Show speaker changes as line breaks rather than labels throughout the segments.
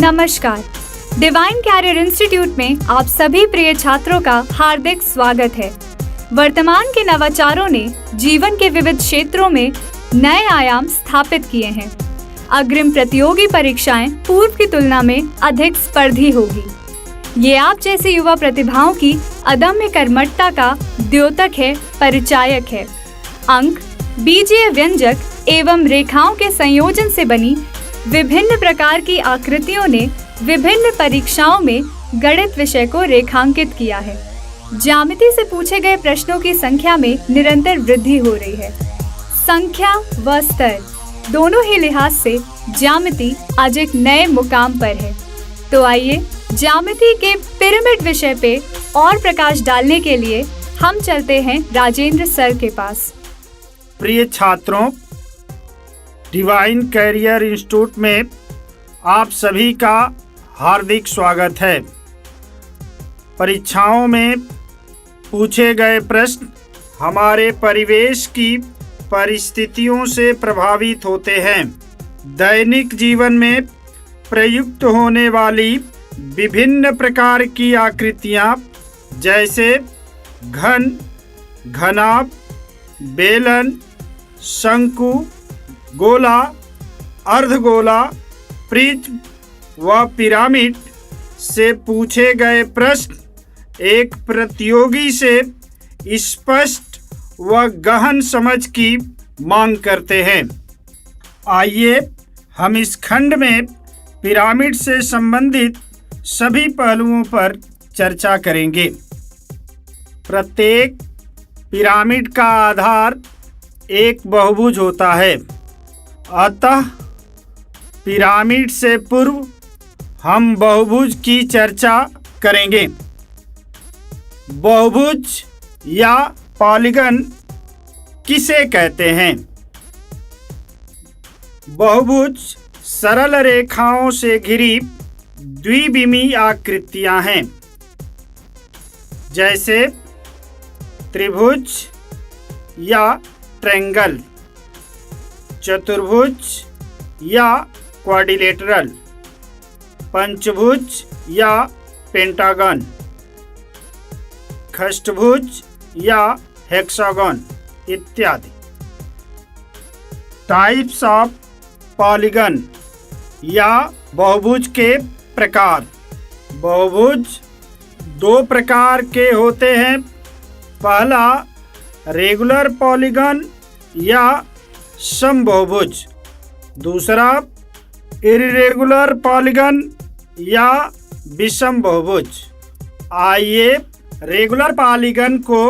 नमस्कार। Divine career institute में आप सभी प्रिय छात्रों का हार्दिक स्वागत है। वर्तमान के नवाचारों ने जीवन के विविध क्षेत्रों में नए आयाम स्थापित किए हैं। अग्रिम प्रतियोगी परीक्षाएं पूर्व की तुलना में अधिक स्पर्धी होगी। ये आप जैसे युवा प्रतिभाओं की अदम्य कर्मठता का द्योतक है, परिचायक है। अंक, बीजीय व्यंजक एवं रेखाओं के संयोजन से बनी विभिन्न प्रकार की आकृतियों ने विभिन्न परीक्षाओं में गणित विषय को रेखांकित किया है। ज्यामिति से पूछे गए प्रश्नों की संख्या में निरंतर वृद्धि हो रही है। संख्या व स्तर दोनों ही लिहाज से ज्यामिति आज एक नए मुकाम पर है। तो आइए ज्यामिति के पिरामिड विषय पे और प्रकाश डालने के लिए हम चलते हैं राजेंद्र सर के पास।
प्रिय छात्रों, डिवाइन कैरियर इंस्टीट्यूट में आप सभी का हार्दिक स्वागत है। परीक्षाओं में पूछे गए प्रश्न हमारे परिवेश की परिस्थितियों से प्रभावित होते हैं। दैनिक जीवन में प्रयुक्त होने वाली विभिन्न प्रकार की आकृतियाँ जैसे घन, घनाभ, बेलन, शंकु, गोला, अर्धगोला, प्रिज्म व पिरामिड से पूछे गए प्रश्न एक प्रतियोगी से स्पष्ट व गहन समझ की मांग करते हैं। आइए हम इस खंड में पिरामिड से संबंधित सभी पहलुओं पर चर्चा करेंगे। प्रत्येक पिरामिड का आधार एक बहुभुज होता है। अतः पिरामिड से पूर्व हम बहुभुज की चर्चा करेंगे। बहुभुज या पॉलीगन किसे कहते हैं? बहुभुज सरल रेखाओं से घिरी द्विविमीय आकृतियां हैं, जैसे त्रिभुज या ट्रायंगल, चतुर्भुज या क्वाड्रिलेटरल, पंचभुज या पेंटागन, खष्टभुज या हेक्सागन इत्यादि। टाइप्स ऑफ पॉलीगन या बहुभुज के प्रकार। बहुभुज दो प्रकार के होते हैं। पहला रेगुलर पॉलीगन या समबहुभुज, दूसरा इर्रेगुलर पॉलीगन या विषम बहुभुज। आइए रेगुलर पॉलीगन को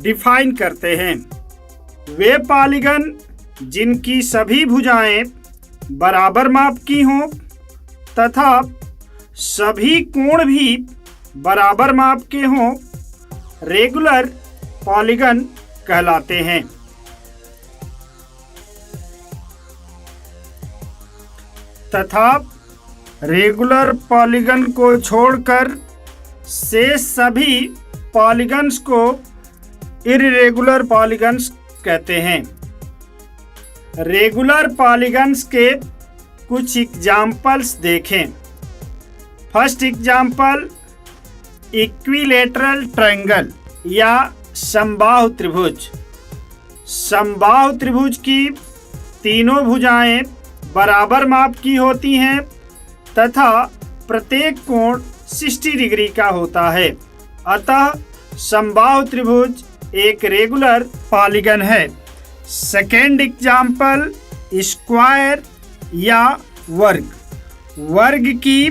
डिफाइन करते हैं। वे पॉलीगन जिनकी सभी भुजाएं बराबर माप की हों तथा सभी कोण भी बराबर माप के हों, रेगुलर पॉलीगन कहलाते हैं। तथा रेगुलर पॉलीगन को छोड़कर शेष सभी पॉलीगन्स को इर्रेगुलर पॉलीगन्स कहते हैं। रेगुलर पॉलीगन्स के कुछ एग्जाम्पल्स देखें। फर्स्ट एग्जाम्पल इक्विलेटरल ट्रायंगल या समबाहु त्रिभुज। समबाहु त्रिभुज की तीनों भुजाएं बराबर माप की होती हैं तथा प्रत्येक कोण 60 डिग्री का होता है। अतः समबाहु त्रिभुज एक रेगुलर पॉलीगन है। सेकेंड एग्जाम्पल स्क्वायर या वर्ग। वर्ग की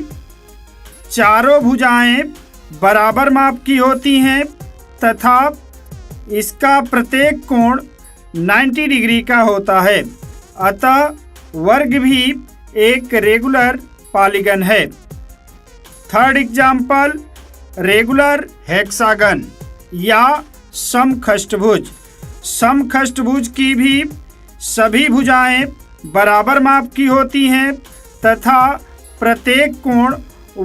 चारों भुजाएं बराबर माप की होती हैं तथा इसका प्रत्येक कोण 90 डिग्री का होता है। अतः वर्ग भी एक रेगुलर पॉलीगन है। थर्ड एग्जाम्पल रेगुलर हेक्सागन या समखष्टभुज। समखष्टभुज की भी सभी भुजाएं बराबर माप की होती हैं तथा प्रत्येक कोण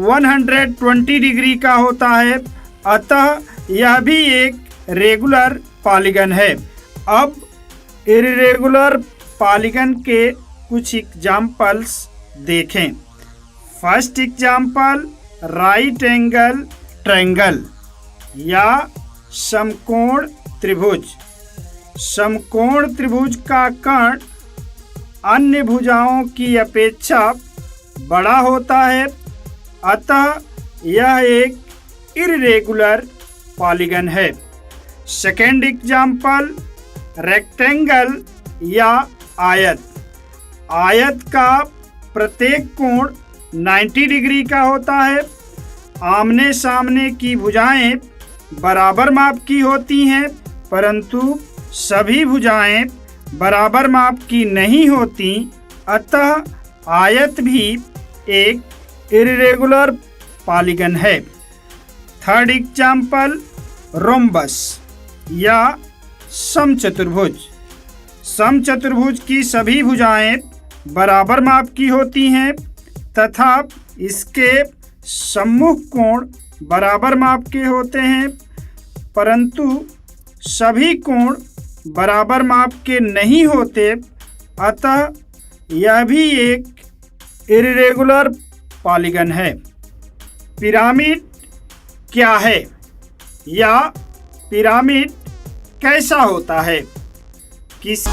120 डिग्री का होता है। अतः यह भी एक रेगुलर पॉलीगन है। अब इर्रेगुलर पॉलीगन के कुछ एग्जाम्पल्स देखें। First example right angle triangle या समकोण त्रिभुज। समकोण त्रिभुज का कर्ण अन्य भुजाओं की अपेक्षा बड़ा होता है, अतः यह एक इर्रेगुलर पॉलीगन है। सेकेंड एग्जाम्पल रेक्टेंगल या आयत। आयत का प्रत्येक कोण 90 डिग्री का होता है। आमने सामने की भुजाएं बराबर माप की होती हैं, परंतु सभी भुजाएं बराबर माप की नहीं होती, अतः आयत भी एक इर्रेगुलर पॉलीगन है। थर्ड एग्जाम्पल रोम्बस या समचतुर्भुज। समचतुर्भुज की सभी भुजाएं बराबर माप की होती हैं तथा इसके सम्मुख कोण बराबर माप के होते हैं, परंतु सभी कोण बराबर माप के नहीं होते, अतः यह भी एक इर्रेगुलर पॉलीगन है। पिरामिड क्या है या पिरामिड कैसा होता है? किस